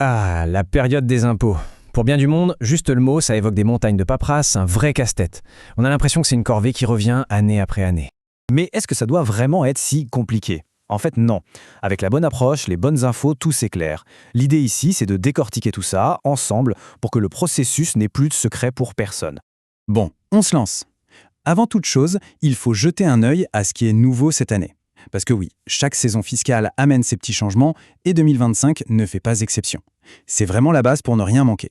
Ah, la période des impôts. Pour bien du monde, juste le mot, ça évoque des montagnes de paperasse, un vrai casse-tête. On a l'impression que c'est une corvée qui revient année après année. Mais est-ce que ça doit vraiment être si compliqué? En fait, non. Avec la bonne approche, les bonnes infos, tout s'éclaire. L'idée ici, c'est de décortiquer tout ça, ensemble, pour que le processus n'ait plus de secret pour personne. Bon, on se lance. Avant toute chose, il faut jeter un œil à ce qui est nouveau cette année. Parce que oui, chaque saison fiscale amène ses petits changements, et 2025 ne fait pas exception. C'est vraiment la base pour ne rien manquer.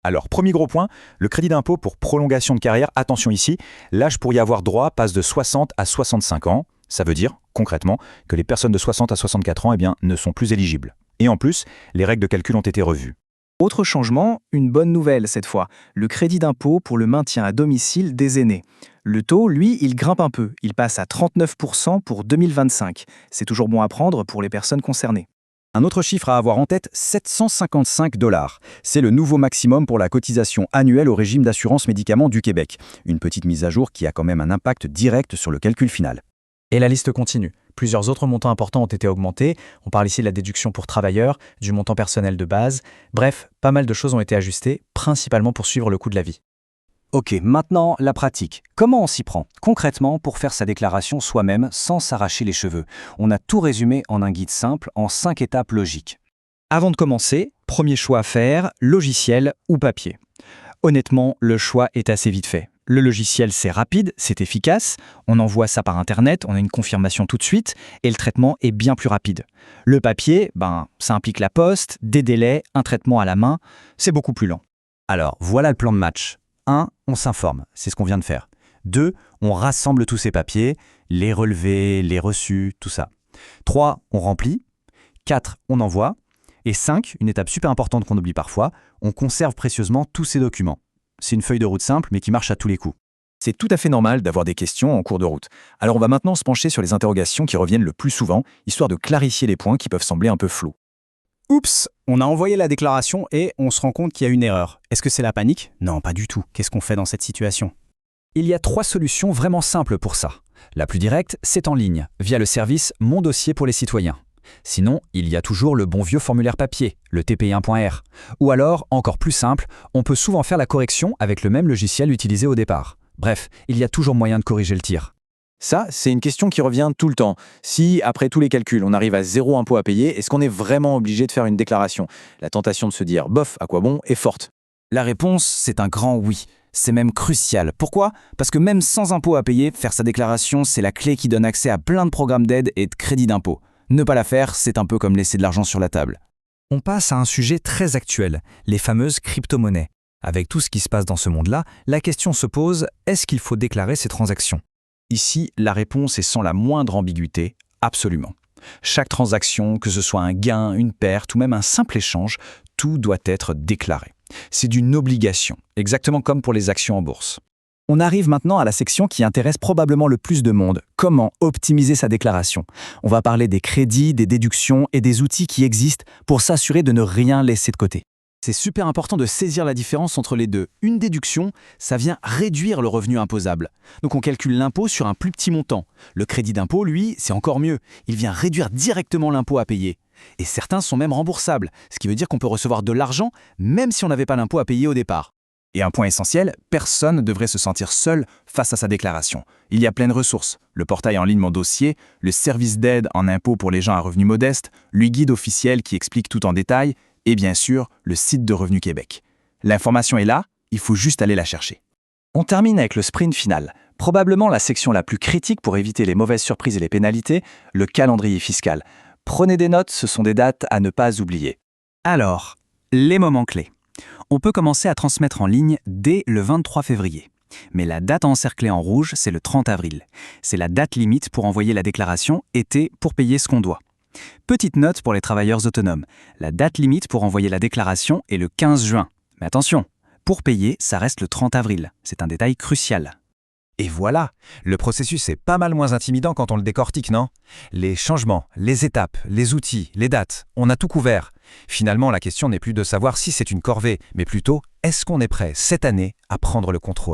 Alors, premier gros point, le crédit d'impôt pour prolongation de carrière, attention ici, l'âge pour y avoir droit passe de 60 à 65 ans. Ça veut dire, concrètement, que les personnes de 60 à 64 ans ne sont plus éligibles. Et en plus, les règles de calcul ont été revues. Autre changement, une bonne nouvelle cette fois, le crédit d'impôt pour le maintien à domicile des aînés. Le taux, lui, il grimpe un peu, il passe à 39% pour 2025. C'est toujours bon à prendre pour les personnes concernées. Un autre chiffre à avoir en tête, 755 $. C'est le nouveau maximum pour la cotisation annuelle au régime d'assurance médicaments du Québec. Une petite mise à jour qui a quand même un impact direct sur le calcul final. Et la liste continue. Plusieurs autres montants importants ont été augmentés. On parle ici de la déduction pour travailleurs, du montant personnel de base. Bref, pas mal de choses ont été ajustées, principalement pour suivre le coût de la vie. Ok, maintenant la pratique. Comment on s'y prend concrètement pour faire sa déclaration soi-même sans s'arracher les cheveux? On a tout résumé en un guide simple en 5 étapes logiques. Avant de commencer, premier choix à faire, logiciel ou papier. Honnêtement, le choix est assez vite fait. Le logiciel, c'est rapide, c'est efficace, on envoie ça par Internet, on a une confirmation tout de suite, et le traitement est bien plus rapide. Le papier, ça implique la poste, des délais, un traitement à la main, c'est beaucoup plus lent. Alors, voilà le plan de match. 1. On s'informe, c'est ce qu'on vient de faire. 2. On rassemble tous ces papiers, les relevés, les reçus, tout ça. 3. On remplit. 4. On envoie. Et 5, une étape super importante qu'on oublie parfois, on conserve précieusement tous ces documents. C'est une feuille de route simple, mais qui marche à tous les coups. C'est tout à fait normal d'avoir des questions en cours de route. Alors on va maintenant se pencher sur les interrogations qui reviennent le plus souvent, histoire de clarifier les points qui peuvent sembler un peu flous. Oups, on a envoyé la déclaration et on se rend compte qu'il y a une erreur. Est-ce que c'est la panique? Non, pas du tout. Qu'est-ce qu'on fait dans cette situation? Il y a 3 solutions vraiment simples pour ça. La plus directe, c'est en ligne, via le service Mon dossier pour les citoyens. Sinon, il y a toujours le bon vieux formulaire papier, le TPI1.R. Ou alors, encore plus simple, on peut souvent faire la correction avec le même logiciel utilisé au départ. Bref, il y a toujours moyen de corriger le tir. Ça, c'est une question qui revient tout le temps. Si, après tous les calculs, on arrive à 0 impôt à payer, est-ce qu'on est vraiment obligé de faire une déclaration? La tentation de se dire « bof, à quoi bon ?» est forte. La réponse, c'est un grand oui. C'est même crucial. Pourquoi? Parce que même sans impôt à payer, faire sa déclaration, c'est la clé qui donne accès à plein de programmes d'aide et de crédit d'impôt. Ne pas la faire, c'est un peu comme laisser de l'argent sur la table. On passe à un sujet très actuel, les fameuses crypto-monnaies. Avec tout ce qui se passe dans ce monde-là, la question se pose, est-ce qu'il faut déclarer ces transactions? Ici, la réponse est sans la moindre ambiguïté, absolument. Chaque transaction, que ce soit un gain, une perte ou même un simple échange, tout doit être déclaré. C'est d'une obligation, exactement comme pour les actions en bourse. On arrive maintenant à la section qui intéresse probablement le plus de monde. Comment optimiser sa déclaration? On va parler des crédits, des déductions et des outils qui existent pour s'assurer de ne rien laisser de côté. C'est super important de saisir la différence entre les deux. Une déduction, ça vient réduire le revenu imposable. Donc on calcule l'impôt sur un plus petit montant. Le crédit d'impôt, lui, c'est encore mieux. Il vient réduire directement l'impôt à payer. Et certains sont même remboursables, ce qui veut dire qu'on peut recevoir de l'argent même si on n'avait pas l'impôt à payer au départ. Et un point essentiel, personne ne devrait se sentir seul face à sa déclaration. Il y a plein de ressources. Le portail en ligne Mon dossier, le service d'aide en impôt pour les gens à revenus modestes, le guide officiel qui explique tout en détail, et bien sûr, le site de Revenu Québec. L'information est là, il faut juste aller la chercher. On termine avec le sprint final. Probablement la section la plus critique pour éviter les mauvaises surprises et les pénalités, le calendrier fiscal. Prenez des notes, ce sont des dates à ne pas oublier. Alors, les moments clés. On peut commencer à transmettre en ligne dès le 23 février. Mais la date encerclée en rouge, c'est le 30 avril. C'est la date limite pour envoyer la déclaration et pour payer ce qu'on doit. Petite note pour les travailleurs autonomes. La date limite pour envoyer la déclaration est le 15 juin. Mais attention, pour payer, ça reste le 30 avril. C'est un détail crucial. Et voilà, le processus est pas mal moins intimidant quand on le décortique, non? Les changements, les étapes, les outils, les dates, on a tout couvert. Finalement, la question n'est plus de savoir si c'est une corvée, mais plutôt, est-ce qu'on est prêt cette année à prendre le contrôle?